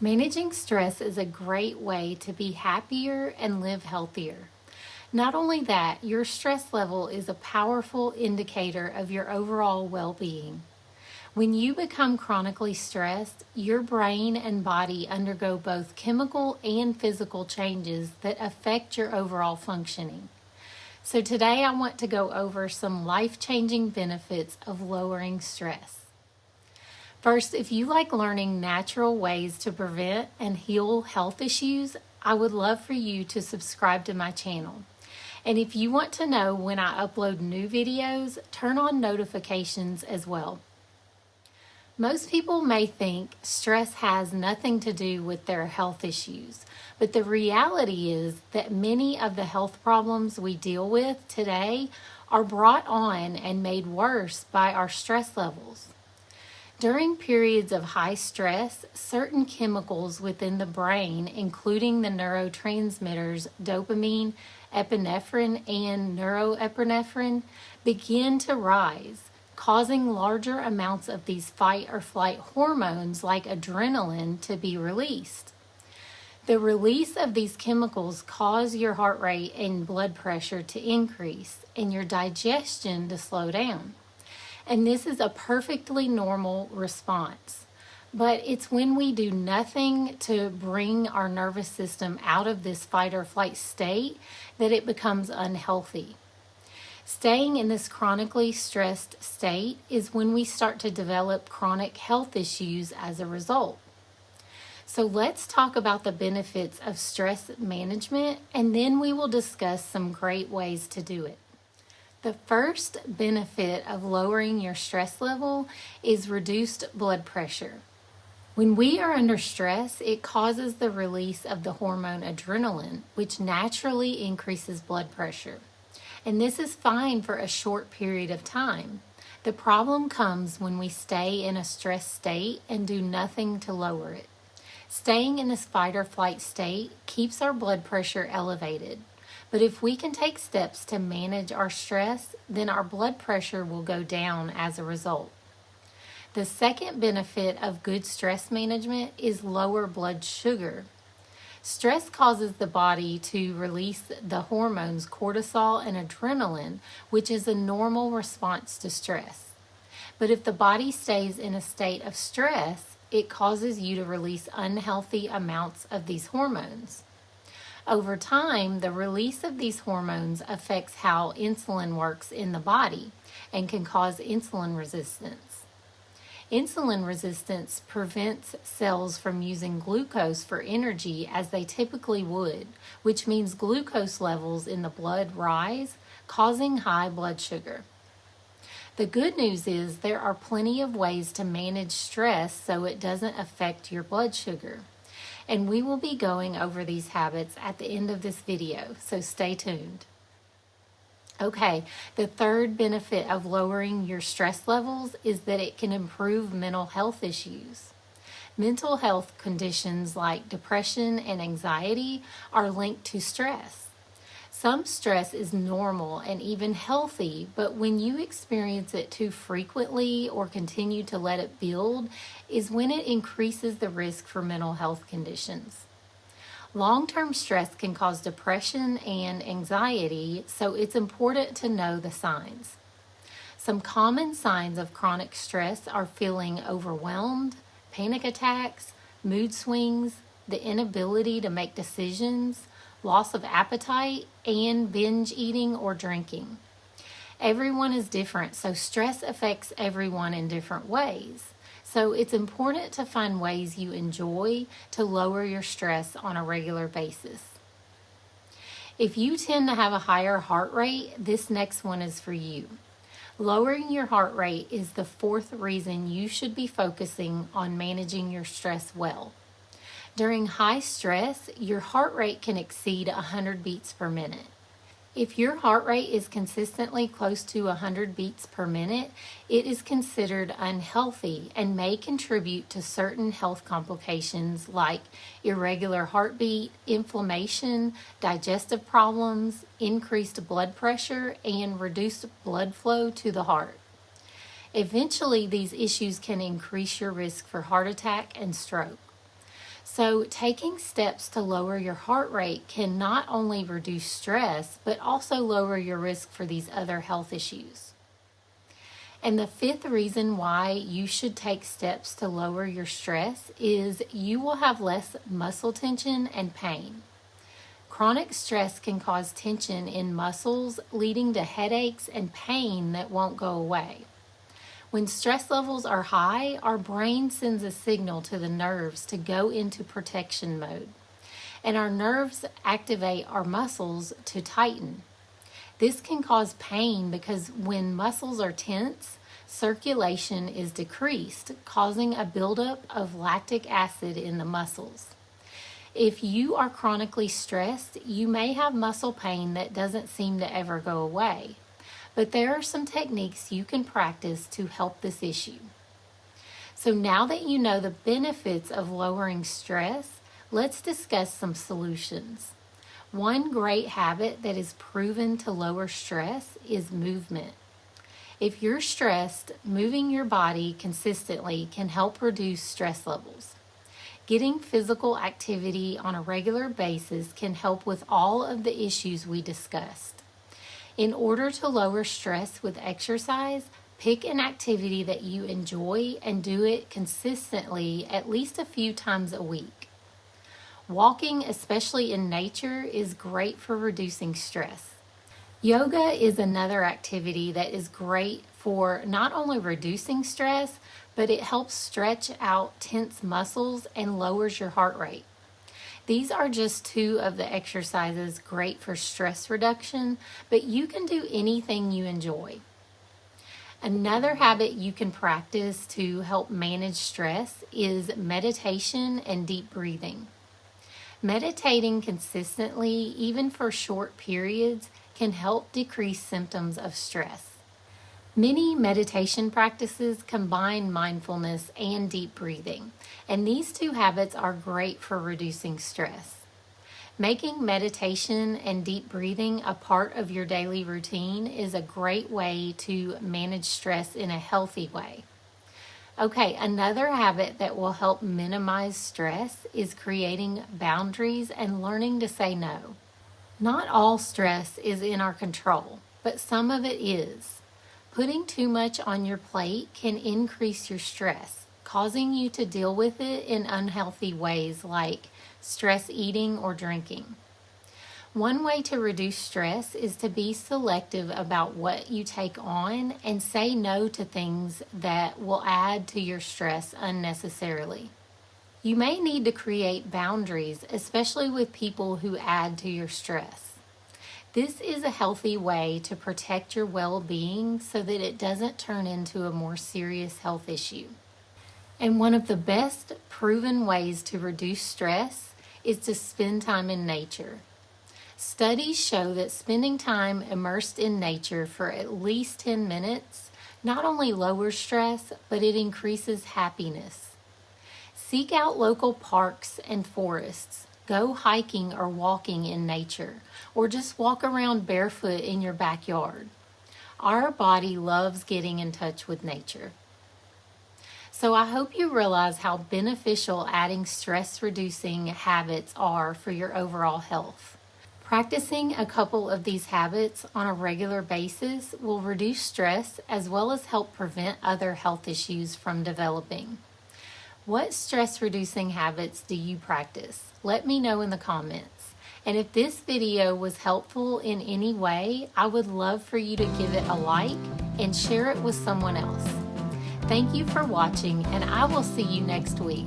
Managing stress is a great way to be happier and live healthier. Not only that, your stress level is a powerful indicator of your overall well being. When you become chronically stressed, your brain and body undergo both chemical and physical changes that affect your overall functioning. So, today I want to go over some life changing benefits of lowering stress. First, if you like learning natural ways to prevent and heal health issues, I would love for you to subscribe to my channel. And if you want to know when I upload new videos, turn on notifications as well. Most people may think stress has nothing to do with their health issues, but the reality is that many of the health problems we deal with today are brought on and made worse by our stress levels. During periods of high stress, certain chemicals within the brain, including the neurotransmitters dopamine, epinephrine, and norepinephrine, begin to rise, causing larger amounts of these fight or flight hormones like adrenaline to be released. The release of these chemicals cause your heart rate and blood pressure to increase and your digestion to slow down. And this is a perfectly normal response. But it's when we do nothing to bring our nervous system out of this fight or flight state that it becomes unhealthy. Staying in this chronically stressed state is when we start to develop chronic health issues as a result. So let's talk about the benefits of stress management, and then we will discuss some great ways to do it. The first benefit of lowering your stress level is reduced blood pressure. When we are under stress, it causes the release of the hormone adrenaline, which naturally increases blood pressure. And this is fine for a short period of time. The problem comes when we stay in a stress state and do nothing to lower it. Staying in this fight or flight state keeps our blood pressure elevated. But if we can take steps to manage our stress, then our blood pressure will go down as a result. The second benefit of good stress management is lower blood sugar. Stress causes the body to release the hormones cortisol and adrenaline, which is a normal response to stress. But if the body stays in a state of stress, it causes you to release unhealthy amounts of these hormones. Over time, the release of these hormones affects how insulin works in the body and can cause insulin resistance. Insulin resistance prevents cells from using glucose for energy as they typically would, which means glucose levels in the blood rise, causing high blood sugar. The good news is there are plenty of ways to manage stress so it doesn't affect your blood sugar. And we will be going over these habits at the end of this video, so stay tuned. Okay, the third benefit of lowering your stress levels is that it can improve mental health issues. Mental health conditions like depression and anxiety are linked to stress. Some stress is normal and even healthy, but when you experience it too frequently or continue to let it build, is when it increases the risk for mental health conditions. Long-term stress can cause depression and anxiety, so it's important to know the signs. Some common signs of chronic stress are feeling overwhelmed, panic attacks, mood swings, the inability to make decisions, loss of appetite, and binge eating or drinking. Everyone is different, so stress affects everyone in different ways. So it's important to find ways you enjoy to lower your stress on a regular basis. If you tend to have a higher heart rate, this next one is for you. Lowering your heart rate is the fourth reason you should be focusing on managing your stress well. During high stress, your heart rate can exceed 100 beats per minute. If your heart rate is consistently close to 100 beats per minute, it is considered unhealthy and may contribute to certain health complications like irregular heartbeat, inflammation, digestive problems, increased blood pressure, and reduced blood flow to the heart. Eventually, these issues can increase your risk for heart attack and stroke. So, taking steps to lower your heart rate can not only reduce stress, but also lower your risk for these other health issues. And the fifth reason why you should take steps to lower your stress is you will have less muscle tension and pain. Chronic stress can cause tension in muscles, leading to headaches and pain that won't go away. When stress levels are high, our brain sends a signal to the nerves to go into protection mode, and our nerves activate our muscles to tighten. This can cause pain because when muscles are tense, circulation is decreased, causing a buildup of lactic acid in the muscles. If you are chronically stressed, you may have muscle pain that doesn't seem to ever go away. But there are some techniques you can practice to help this issue. So now that you know the benefits of lowering stress, let's discuss some solutions. One great habit that is proven to lower stress is movement. If you're stressed, moving your body consistently can help reduce stress levels. Getting physical activity on a regular basis can help with all of the issues we discussed. In order to lower stress with exercise, pick an activity that you enjoy and do it consistently at least a few times a week. Walking, especially in nature, is great for reducing stress. Yoga is another activity that is great for not only reducing stress, but it helps stretch out tense muscles and lowers your heart rate. These are just two of the exercises great for stress reduction, but you can do anything you enjoy. Another habit you can practice to help manage stress is meditation and deep breathing. Meditating consistently, even for short periods, can help decrease symptoms of stress. Many meditation practices combine mindfulness and deep breathing, and these two habits are great for reducing stress. Making meditation and deep breathing a part of your daily routine is a great way to manage stress in a healthy way. Okay, another habit that will help minimize stress is creating boundaries and learning to say no. Not all stress is in our control, but some of it is. Putting too much on your plate can increase your stress, causing you to deal with it in unhealthy ways like stress eating or drinking. One way to reduce stress is to be selective about what you take on and say no to things that will add to your stress unnecessarily. You may need to create boundaries, especially with people who add to your stress. This is a healthy way to protect your well-being so that it doesn't turn into a more serious health issue. And one of the best proven ways to reduce stress is to spend time in nature. Studies show that spending time immersed in nature for at least 10 minutes not only lowers stress, but it increases happiness. Seek out local parks and forests. Go hiking or walking in nature, or just walk around barefoot in your backyard. Our body loves getting in touch with nature. So I hope you realize how beneficial adding stress-reducing habits are for your overall health. Practicing a couple of these habits on a regular basis will reduce stress as well as help prevent other health issues from developing. What stress-reducing habits do you practice? Let me know in the comments. And if this video was helpful in any way, I would love for you to give it a like and share it with someone else. Thank you for watching, and I will see you next week.